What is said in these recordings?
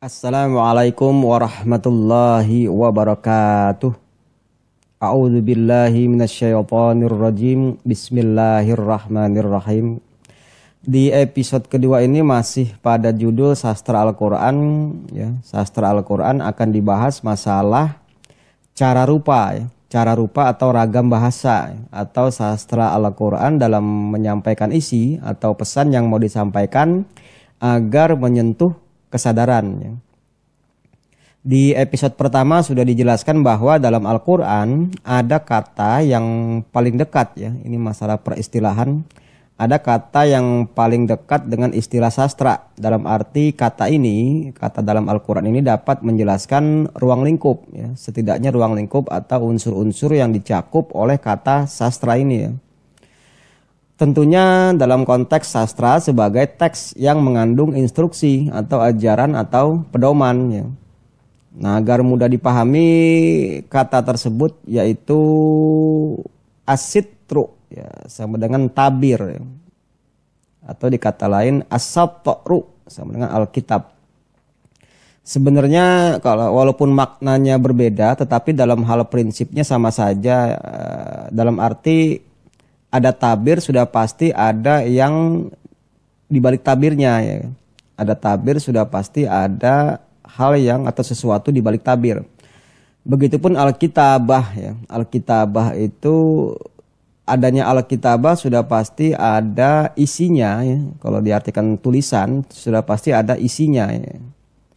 Assalamualaikum warahmatullahi wabarakatuh. A'udzu billahi minasyaitonir rajim. Bismillahirrahmanirrahim. Di episode kedua ini masih pada judul Sastra Al-Qur'an ya. Sastra Al-Qur'an akan dibahas masalah cara rupa ya. Cara rupa atau ragam bahasa ya. Atau sastra Al-Qur'an dalam menyampaikan isi atau pesan yang mau disampaikan agar menyentuh kesadaran ya. Di episode pertama sudah dijelaskan bahwa dalam Al-Quran ada kata yang paling dekat ya. Ini masalah peristilahan. Ada kata yang paling dekat dengan istilah sastra. Dalam arti kata ini, kata dalam Al-Quran ini dapat menjelaskan ruang lingkup ya. Setidaknya ruang lingkup atau unsur-unsur yang dicakup oleh kata sastra ini ya. Tentunya dalam konteks sastra sebagai teks yang mengandung instruksi atau ajaran atau pedoman ya. Nah, agar mudah dipahami kata tersebut yaitu asitru ya, sama dengan tabir ya. Atau di kata lain as-satru sama dengan Alkitab. Sebenarnya kalau walaupun maknanya berbeda tetapi dalam hal prinsipnya sama saja, dalam arti ada tabir sudah pasti ada yang dibalik tabirnya ya. Ada tabir sudah pasti ada hal yang atau sesuatu dibalik tabir. Begitupun Alkitabah ya. Alkitabah itu adanya Alkitabah sudah pasti ada isinya ya. Kalau diartikan tulisan sudah pasti ada isinya ya.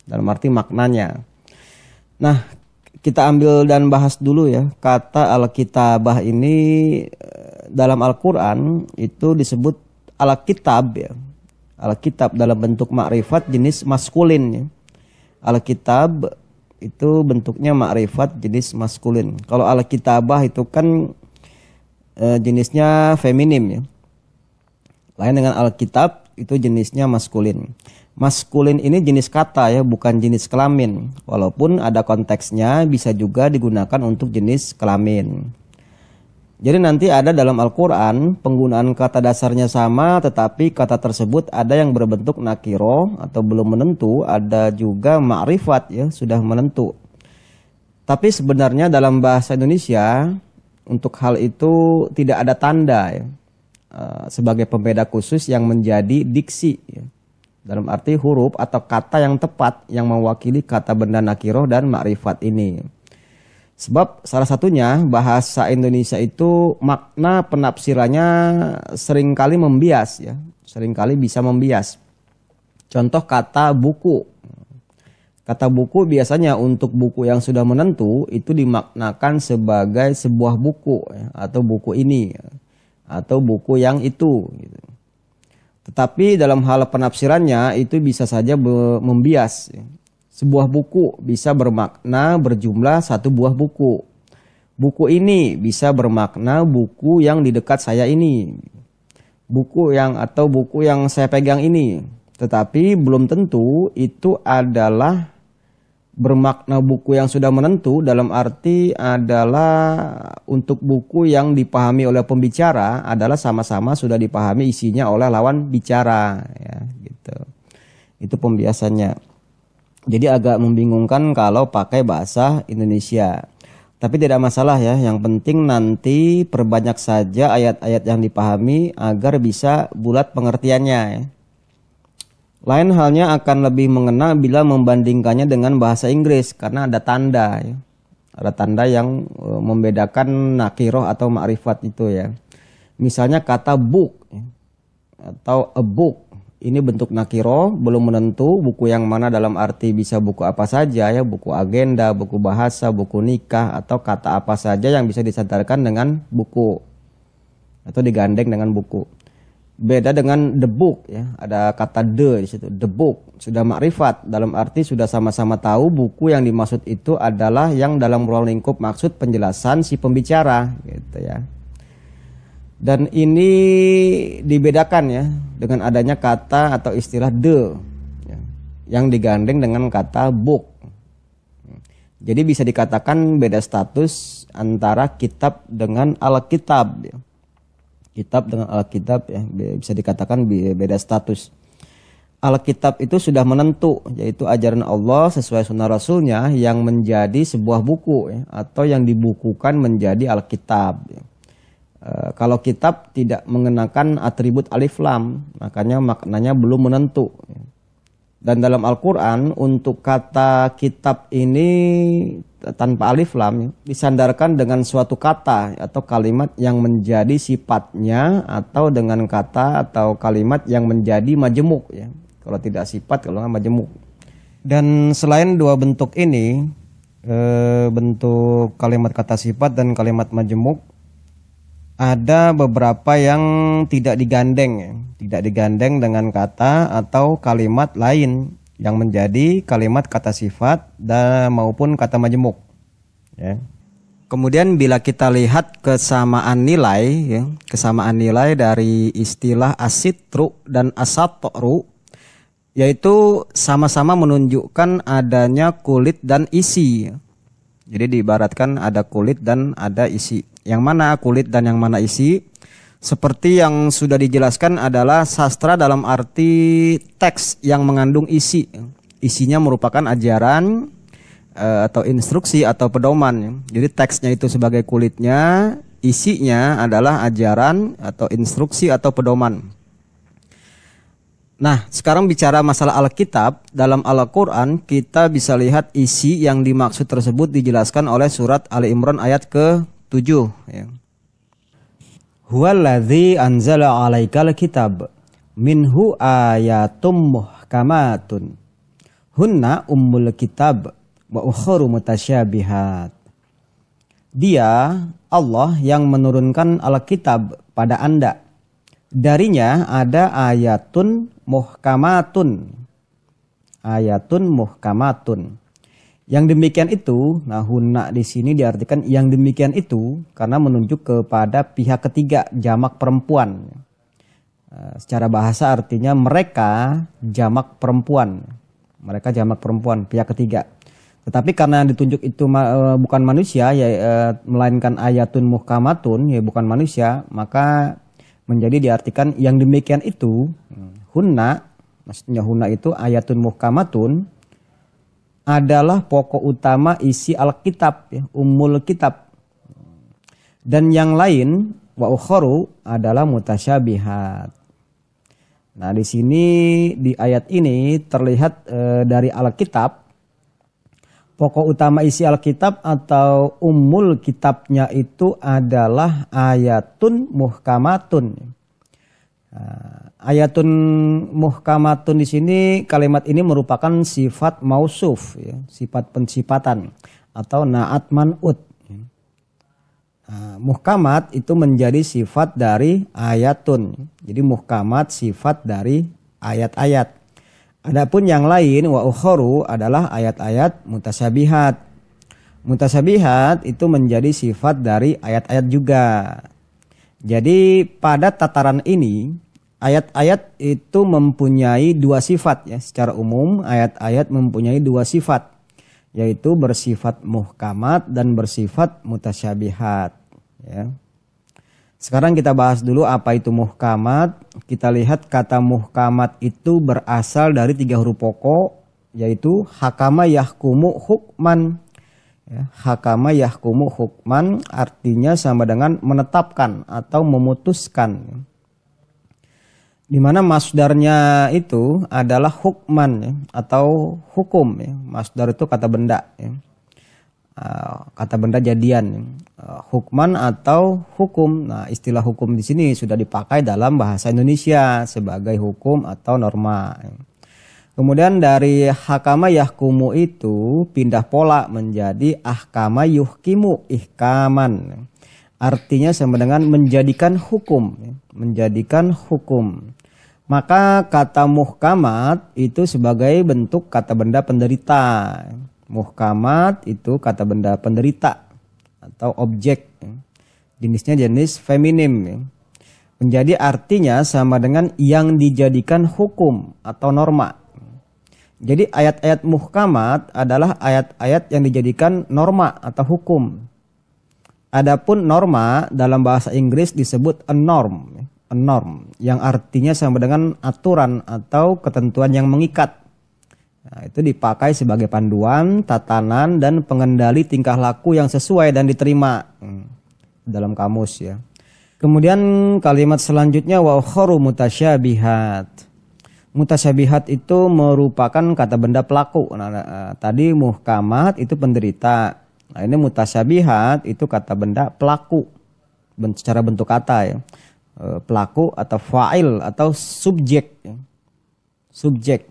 Dalam arti maknanya. Nah, kita ambil dan bahas dulu ya. Kata Alkitabah ini dalam Al-Quran itu disebut Alkitab ya. Alkitab dalam bentuk makrifat jenis maskulin ya. Alkitab itu bentuknya makrifat jenis maskulin. Kalau Alkitabah itu kan jenisnya feminim ya. Lain dengan Alkitab itu jenisnya maskulin. Maskulin ini jenis kata ya, bukan jenis kelamin. Walaupun ada konteksnya bisa juga digunakan untuk jenis kelamin. Jadi nanti ada dalam Al-Quran penggunaan kata dasarnya sama tetapi kata tersebut ada yang berbentuk nakiro atau belum menentu, ada juga ma'rifat ya sudah menentu. Tapi sebenarnya dalam bahasa Indonesia untuk hal itu tidak ada tanda ya, sebagai pembeda khusus yang menjadi diksi ya. Dalam arti huruf atau kata yang tepat yang mewakili kata benda nakiro dan ma'rifat ini. Sebab salah satunya bahasa Indonesia itu makna penafsirannya seringkali membias ya, seringkali bisa membias. Contoh kata buku. Kata buku biasanya untuk buku yang sudah menentu itu dimaknakan sebagai sebuah buku ya, atau buku ini ya, atau buku yang itu gitu. Tetapi dalam hal penafsirannya itu bisa saja membias ya. Sebuah buku bisa bermakna berjumlah satu buah buku. Buku ini bisa bermakna buku yang di dekat saya ini. Buku yang atau buku yang saya pegang ini. Tetapi belum tentu itu adalah bermakna buku yang sudah menentu dalam arti adalah untuk buku yang dipahami oleh pembicara adalah sama-sama sudah dipahami isinya oleh lawan bicara ya gitu. Itu pembiasannya. Jadi agak membingungkan kalau pakai bahasa Indonesia. Tapi tidak masalah ya, yang penting nanti perbanyak saja ayat-ayat yang dipahami agar bisa bulat pengertiannya ya. Lain halnya akan lebih mengena bila membandingkannya dengan bahasa Inggris karena ada tanda ya. Ada tanda yang membedakan nakiroh atau ma'rifat itu ya. Misalnya kata book ya, atau a book. Ini bentuk nakiro, belum menentu buku yang mana dalam arti bisa buku apa saja ya, buku agenda, buku bahasa, buku nikah, atau kata apa saja yang bisa disandarkan dengan buku atau digandeng dengan buku. Beda dengan the book ya, ada kata the di situ, the book sudah makrifat dalam arti sudah sama-sama tahu buku yang dimaksud itu adalah yang dalam ruang lingkup maksud penjelasan si pembicara gitu ya. Dan ini dibedakan ya dengan adanya kata atau istilah the ya, yang digandeng dengan kata book. Jadi bisa dikatakan beda status antara kitab dengan Alkitab ya. Kitab dengan Alkitab ya bisa dikatakan beda status. Alkitab itu sudah menentu, yaitu ajaran Allah sesuai sunnah Rasulnya yang menjadi sebuah buku ya, atau yang dibukukan menjadi Alkitab. Kalau kitab tidak mengenakan atribut alif lam, makanya maknanya belum menentu. Dan dalam Al-Quran untuk kata kitab ini tanpa alif lam disandarkan dengan suatu kata atau kalimat yang menjadi sifatnya, atau dengan kata atau kalimat yang menjadi majemuk ya. Kalau tidak sifat, kalau nggak majemuk. Dan selain dua bentuk ini, bentuk kalimat kata sifat dan kalimat majemuk, ada beberapa yang tidak digandeng ya. Tidak digandeng dengan kata atau kalimat lain yang menjadi kalimat kata sifat dan maupun kata majemuk ya. Kemudian bila kita lihat kesamaan nilai ya, kesamaan nilai dari istilah asitru dan asatru, yaitu sama-sama menunjukkan adanya kulit dan isi. Jadi diibaratkan ada kulit dan ada isi. Yang mana kulit dan yang mana isi? Seperti yang sudah dijelaskan adalah sastra dalam arti teks yang mengandung isi. Isinya merupakan ajaran atau instruksi atau pedoman. Jadi teksnya itu sebagai kulitnya, isinya adalah ajaran atau instruksi atau pedoman. Nah, sekarang bicara masalah Alkitab, dalam Al-Quran kita bisa lihat isi yang dimaksud tersebut dijelaskan oleh surat Ali Imran ayat ke-7 ya. Huwallazi anzala 'alaikal kitab minhu ayatum muhkamatun hunna ummul kitab wa ukharu mutasyabihat. Dia Allah yang menurunkan Alkitab pada Anda. Darinya ada ayatun muhkamatun. Ayatun muhkamatun. Yang demikian itu, nah hunna di sini diartikan yang demikian itu karena menunjuk kepada pihak ketiga, jamak perempuan. Secara bahasa artinya mereka jamak perempuan. Mereka jamak perempuan, pihak ketiga. Tetapi karena yang ditunjuk itu bukan manusia, ya melainkan ayatun muhkamatun, ya bukan manusia, maka menjadi diartikan yang demikian itu, hunna, maksudnya hunna itu ayatun muhkamatun, adalah pokok utama isi Alkitab, ya, ummul kitab. Dan yang lain wa ukharu adalah mutasyabihat. Nah, di sini di ayat ini terlihat dari Alkitab, pokok utama isi Alkitab atau ummul kitabnya itu adalah ayatun muhkamatun. Ayatun muhkamatun di sini kalimat ini merupakan sifat mausuf ya, sifat pensifatan atau naat man'ut. Muhkamat itu menjadi sifat dari ayatun. Jadi muhkamat sifat dari ayat-ayat. Adapun yang lain wa ukharu adalah ayat-ayat mutasyabihat. Mutasyabihat itu menjadi sifat dari ayat-ayat juga. Jadi pada tataran ini ayat-ayat itu mempunyai dua sifat ya. Secara umum ayat-ayat mempunyai dua sifat, yaitu bersifat muhkamat dan bersifat mutasyabihat ya. Sekarang kita bahas dulu apa itu muhkamat. Kita lihat kata muhkamat itu berasal dari 3 huruf pokok, yaitu hakama yahkumu hukman. Ya, hakama yahkumu hukman artinya sama dengan menetapkan atau memutuskan. Di mana masdarnya itu adalah hukman ya, atau hukum ya. Masdar itu kata benda ya. Kata benda jadian. Hukman atau hukum. Nah, istilah hukum di sini sudah dipakai dalam bahasa Indonesia sebagai hukum atau norma. Kemudian dari hakama yahkumu itu pindah pola menjadi ahkama yuhkimu ihkaman. Artinya sama dengan menjadikan hukum, menjadikan hukum. Maka kata muhkamat itu sebagai bentuk kata benda penderita. Muhkamat itu kata benda penderita atau objek. Jenisnya jenis feminim. Menjadi artinya sama dengan yang dijadikan hukum atau norma. Jadi ayat-ayat muhkamat adalah ayat-ayat yang dijadikan norma atau hukum. Adapun norma dalam bahasa Inggris disebut a norm. norm, yang artinya sama dengan aturan atau ketentuan yang mengikat. Nah, itu dipakai sebagai panduan, tatanan, dan pengendali tingkah laku yang sesuai dan diterima dalam kamus ya. Kemudian kalimat selanjutnya wa ukharu mutasyabihat. Mutasyabihat itu merupakan kata benda pelaku. Nah, tadi muhkamat itu penderita. Nah, ini mutasyabihat itu kata benda pelaku. Secara bentuk kata ya. Pelaku atau fa'il atau subjek. Subjek.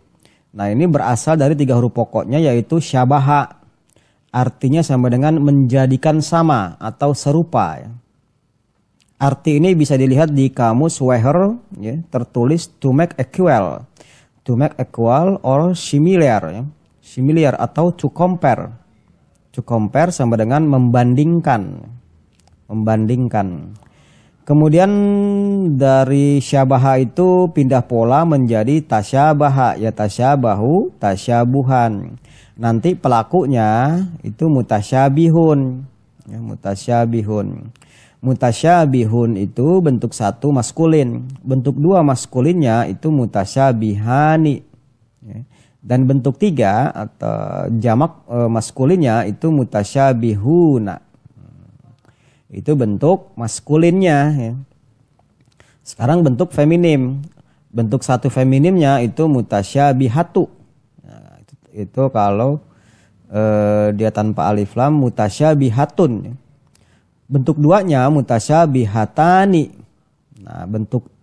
Nah, ini berasal dari 3 huruf pokoknya yaitu syabaha. Artinya sama dengan menjadikan sama atau serupa ya. Arti ini bisa dilihat di kamus Weher ya, tertulis to make equal. To make equal or similar ya. Similar atau to compare. To compare sama dengan membandingkan. Membandingkan. Kemudian dari syabaha itu pindah pola menjadi tasyabaha ya tasyabahu, tasyabuhan. Nanti pelakunya itu mutasyabihun. Ya, mutasyabihun. Mutasyabihun itu bentuk 1 maskulin, bentuk 2 maskulinnya itu mutasyabihani, dan bentuk 3 atau jamak maskulinnya itu mutasyabihuna, itu bentuk maskulinnya. Sekarang bentuk feminim, bentuk 1 feminimnya itu mutasyabihatu. Nah, itu kalau dia tanpa alif lam mutasyabihatun. Bentuk 2-nya mutasyabihatani. Nah, bentuk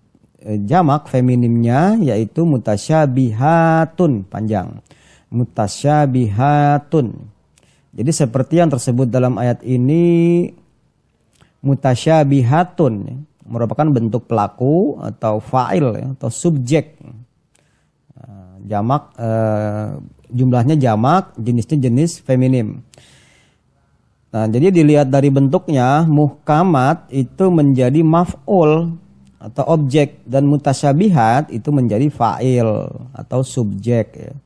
jamak feminimnya yaitu mutasyabihatun, panjang. Mutasyabihatun. Jadi seperti yang tersebut dalam ayat ini, mutasyabihatun merupakan bentuk pelaku atau fa'il ya, atau subjek. Jamak jumlahnya jamak, jenisnya jenis feminim. Nah, jadi dilihat dari bentuknya, muhkamat itu menjadi maf'ul atau objek dan mutasyabihat itu menjadi fa'il atau subjek ya.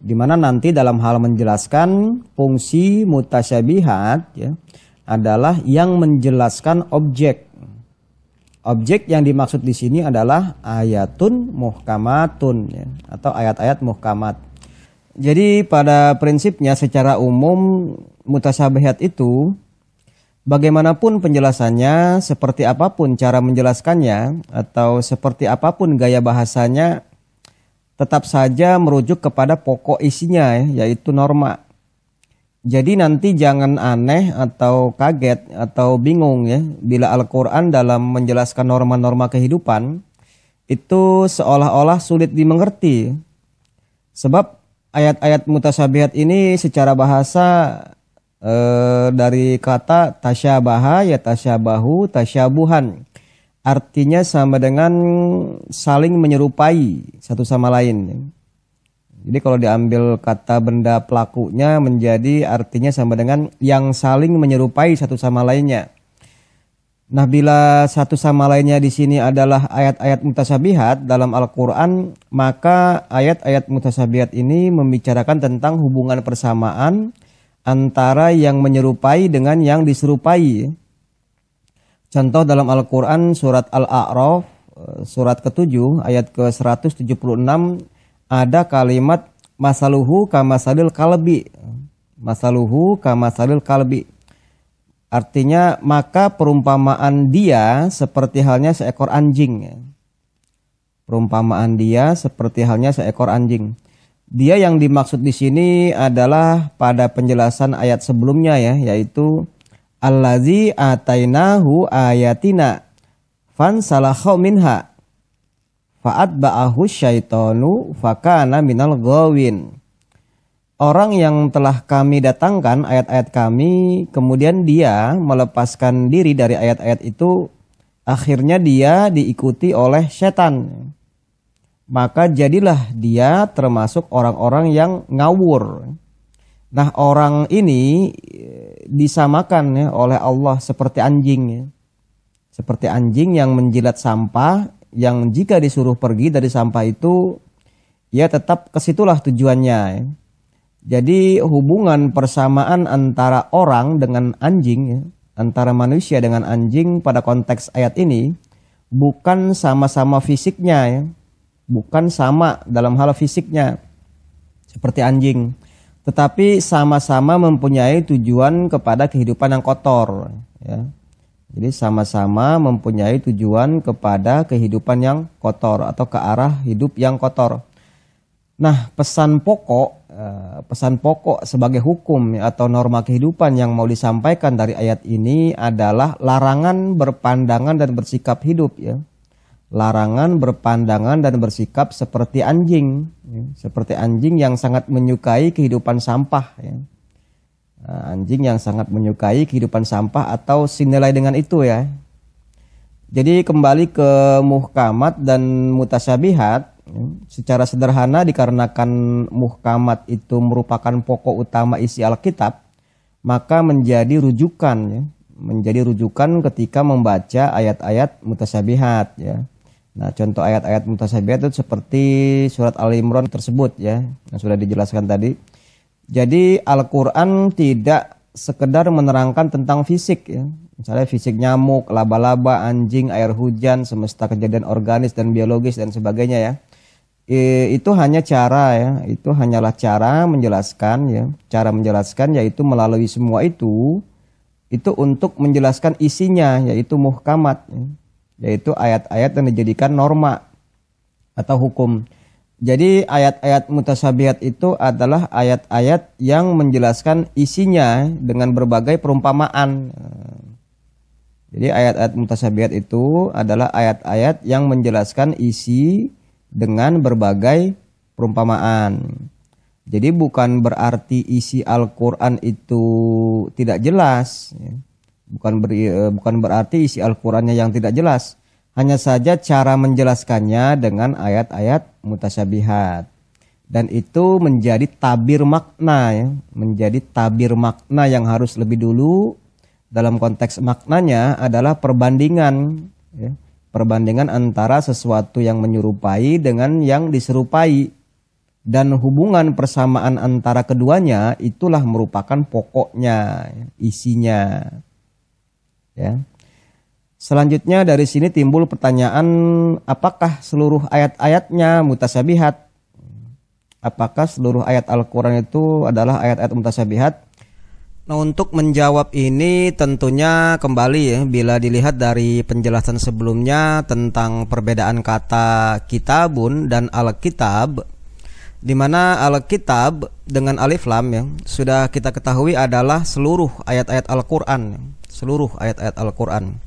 Dimana nanti dalam hal menjelaskan fungsi mutasyabihat ya, adalah yang menjelaskan objek. Objek yang dimaksud di sini adalah ayatun muhkamatun ya, atau ayat-ayat muhkamat. Jadi pada prinsipnya secara umum mutasyabihat itu bagaimanapun penjelasannya, seperti apapun cara menjelaskannya atau seperti apapun gaya bahasanya, tetap saja merujuk kepada pokok isinya ya, yaitu norma. Jadi nanti jangan aneh atau kaget atau bingung ya bila Al-Quran dalam menjelaskan norma-norma kehidupan itu seolah-olah sulit dimengerti. Sebab ayat-ayat mutasyabihat ini secara bahasa dari kata tasyabaha ya tasyabahu, tasyabuhan. Artinya sama dengan saling menyerupai satu sama lain. Jadi kalau diambil kata benda pelakunya menjadi artinya sama dengan yang saling menyerupai satu sama lainnya. Nah, bila satu sama lainnya di sini adalah ayat-ayat mutasyabihat dalam Al-Quran, maka ayat-ayat mutasyabihat ini membicarakan tentang hubungan persamaan antara yang menyerupai dengan yang diserupai. Contoh dalam Al-Quran surat Al-A'raf, surat ke-7 ayat ke-176 ada kalimat masaluhu kamasalil kalbi. Masaluhu kamasalil kalbi. Artinya maka perumpamaan dia seperti halnya seekor anjing. Perumpamaan dia seperti halnya seekor anjing. Dia yang dimaksud di sini adalah pada penjelasan ayat sebelumnya ya, yaitu allazi atainahu ayatina fansalakha minha fa'atba'ahu syaitanu fakana minal ghawin. Orang yang telah kami datangkan ayat-ayat kami, kemudian dia melepaskan diri dari ayat-ayat itu, akhirnya dia diikuti oleh setan. Maka jadilah dia termasuk orang-orang yang ngawur. Nah, orang ini disamakan ya, oleh Allah seperti anjing. Ya. Seperti anjing yang menjilat sampah, yang jika disuruh pergi dari sampah itu, ya tetap kesitulah tujuannya. Ya. Jadi hubungan persamaan antara orang dengan anjing, ya, antara manusia dengan anjing pada konteks ayat ini bukan sama-sama fisiknya ya. Bukan sama dalam hal fisiknya seperti anjing, tetapi sama-sama mempunyai tujuan kepada kehidupan yang kotor ya. Jadi sama-sama mempunyai tujuan kepada kehidupan yang kotor atau ke arah hidup yang kotor. Nah, pesan pokok sebagai hukum atau norma kehidupan yang mau disampaikan dari ayat ini adalah larangan berpandangan dan bersikap hidup ya. Larangan berpandangan dan bersikap seperti anjing ya. Seperti anjing yang sangat menyukai kehidupan sampah ya. Nah, anjing yang sangat menyukai kehidupan sampah atau senilai dengan itu ya. Jadi kembali ke muhkamat dan mutasyabihat ya. Secara sederhana dikarenakan muhkamat itu merupakan pokok utama isi Alkitab, maka menjadi rujukan ya. Menjadi rujukan ketika membaca ayat-ayat mutasyabihat ya. Nah, contoh ayat-ayat mutasyabihat itu seperti surat Al-Imran tersebut ya, yang sudah dijelaskan tadi. Jadi Al-Quran tidak sekedar menerangkan tentang fisik ya. Misalnya fisik nyamuk, laba-laba, anjing, air hujan, semesta kejadian organis dan biologis dan sebagainya ya. Itu hanya cara ya, itu hanyalah cara menjelaskan ya. Cara menjelaskan yaitu melalui semua itu untuk menjelaskan isinya, yaitu muhkamat ya. Yaitu ayat-ayat yang dijadikan norma atau hukum. Jadi ayat-ayat mutasyabihat itu adalah ayat-ayat yang menjelaskan isinya dengan berbagai perumpamaan. Jadi ayat-ayat mutasyabihat itu adalah ayat-ayat yang menjelaskan isi dengan berbagai perumpamaan. Jadi bukan berarti isi Al-Quran itu tidak jelas. Bukan berarti isi Al-Qurannya yang tidak jelas. Hanya saja cara menjelaskannya dengan ayat-ayat mutasyabihat. Dan itu menjadi tabir makna ya. Menjadi tabir makna yang harus lebih dulu. Dalam konteks maknanya adalah perbandingan ya. Perbandingan antara sesuatu yang menyerupai dengan yang diserupai. Dan hubungan persamaan antara keduanya itulah merupakan pokoknya, isinya. Ya. Selanjutnya dari sini timbul pertanyaan, apakah seluruh ayat-ayatnya mutasyabihat? Apakah seluruh ayat Al-Quran itu adalah ayat-ayat mutasyabihat? Nah, untuk menjawab ini tentunya kembali ya, bila dilihat dari penjelasan sebelumnya tentang perbedaan kata kitabun dan Alkitab, di mana Alkitab dengan alif lam ya, sudah kita ketahui adalah seluruh ayat-ayat Al-Quran. Seluruh ayat-ayat Al-Quran.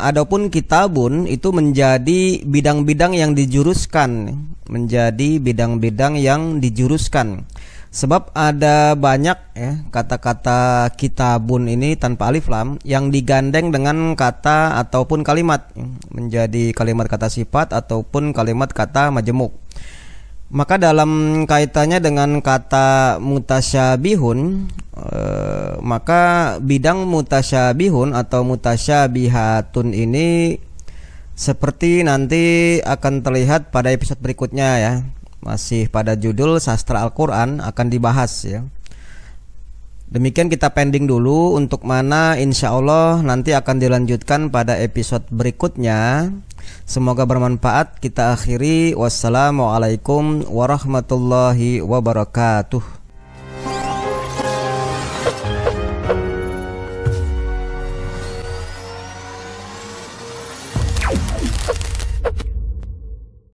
Adapun kitabun itu menjadi bidang-bidang yang dijuruskan. Menjadi bidang-bidang yang dijuruskan. Sebab ada banyak ya, kata-kata kitabun ini tanpa alif lam yang digandeng dengan kata ataupun kalimat. Menjadi kalimat kata sifat ataupun kalimat kata majemuk. Maka dalam kaitannya dengan kata mutasyabihun, maka bidang mutasyabihun atau mutasyabihatun ini seperti nanti akan terlihat pada episode berikutnya ya. Masih pada judul Sastra Al-Quran akan dibahas ya. Demikian kita pending dulu, untuk mana insya Allah nanti akan dilanjutkan pada episode berikutnya. Semoga bermanfaat. Kita akhiri. Wassalamualaikum warahmatullahi wabarakatuh.